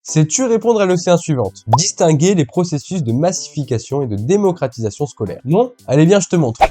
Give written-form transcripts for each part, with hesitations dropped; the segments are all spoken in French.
Sais-tu répondre à l'océan suivante? Distinguer les processus de massification et de démocratisation scolaire. Non? Allez bien, je te montre.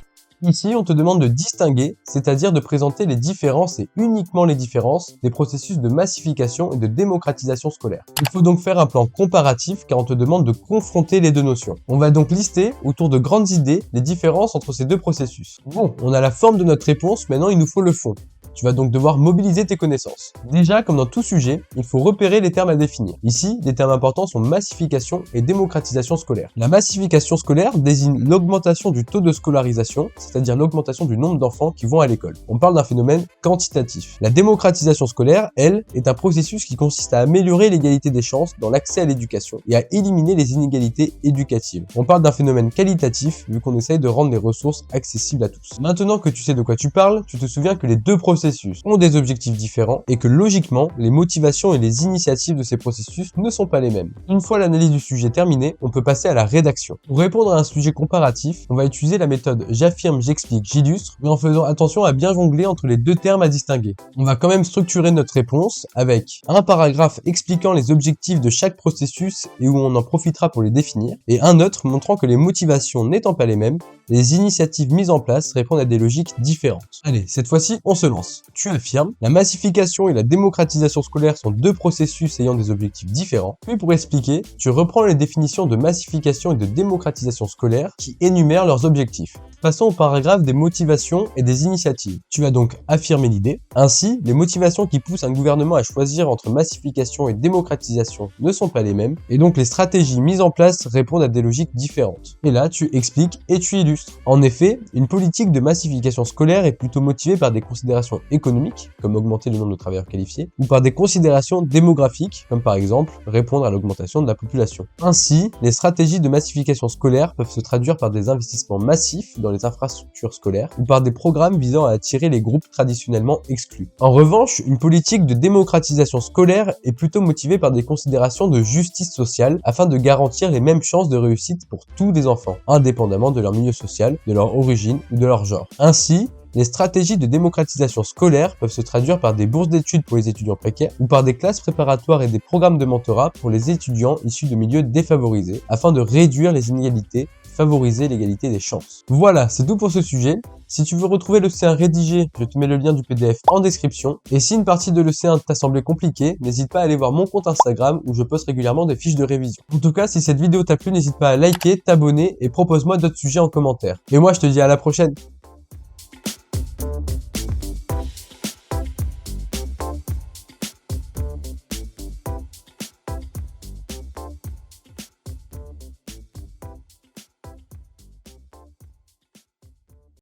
Ici, on te demande de distinguer, c'est-à-dire de présenter les différences et uniquement les différences des processus de massification et de démocratisation scolaire. Il faut donc faire un plan comparatif car on te demande de confronter les deux notions. On va donc lister autour de grandes idées les différences entre ces deux processus. Bon, on a la forme de notre réponse, maintenant il nous faut le fond. Tu vas donc devoir mobiliser tes connaissances. Déjà, comme dans tout sujet, il faut repérer les termes à définir. Ici, les termes importants sont massification et démocratisation scolaire. La massification scolaire désigne l'augmentation du taux de scolarisation, c'est-à-dire l'augmentation du nombre d'enfants qui vont à l'école. On parle d'un phénomène quantitatif. La démocratisation scolaire, elle, est un processus qui consiste à améliorer l'égalité des chances dans l'accès à l'éducation et à éliminer les inégalités éducatives. On parle d'un phénomène qualitatif, vu qu'on essaye de rendre les ressources accessibles à tous. Maintenant que tu sais de quoi tu parles, tu te souviens que les deux processus ont des objectifs différents et que logiquement, les motivations et les initiatives de ces processus ne sont pas les mêmes. Une fois l'analyse du sujet terminée, on peut passer à la rédaction. Pour répondre à un sujet comparatif, on va utiliser la méthode j'affirme, j'explique, j'illustre, mais en faisant attention à bien jongler entre les deux termes à distinguer. On va quand même structurer notre réponse avec un paragraphe expliquant les objectifs de chaque processus et où on en profitera pour les définir, et un autre montrant que les motivations n'étant pas les mêmes, les initiatives mises en place répondent à des logiques différentes. Allez, cette fois-ci, on se lance. Tu affirmes, la massification et la démocratisation scolaire sont deux processus ayant des objectifs différents. Puis pour expliquer, tu reprends les définitions de massification et de démocratisation scolaire qui énumèrent leurs objectifs. Passons au paragraphe des motivations et des initiatives. Tu vas donc affirmer l'idée. Ainsi, les motivations qui poussent un gouvernement à choisir entre massification et démocratisation ne sont pas les mêmes, et donc les stratégies mises en place répondent à des logiques différentes. Et là, tu expliques et tu illustres. En effet, une politique de massification scolaire est plutôt motivée par des considérations économiques, comme augmenter le nombre de travailleurs qualifiés, ou par des considérations démographiques, comme par exemple répondre à l'augmentation de la population. Ainsi, les stratégies de massification scolaire peuvent se traduire par des investissements massifs dans les infrastructures scolaires ou par des programmes visant à attirer les groupes traditionnellement exclus. En revanche, une politique de démocratisation scolaire est plutôt motivée par des considérations de justice sociale afin de garantir les mêmes chances de réussite pour tous les enfants, indépendamment de leur milieu social, de leur origine ou de leur genre. Ainsi, les stratégies de démocratisation scolaire peuvent se traduire par des bourses d'études pour les étudiants précaires ou par des classes préparatoires et des programmes de mentorat pour les étudiants issus de milieux défavorisés afin de réduire les inégalités, favoriser l'égalité des chances. Voilà, c'est tout pour ce sujet. Si tu veux retrouver l'océan rédigé, je te mets le lien du PDF en description. Et si une partie de l'océan t'a semblé compliquée, n'hésite pas à aller voir mon compte Instagram où je poste régulièrement des fiches de révision. En tout cas, si cette vidéo t'a plu, n'hésite pas à liker, t'abonner et propose-moi d'autres sujets en commentaire. Et moi, je te dis à la prochaine.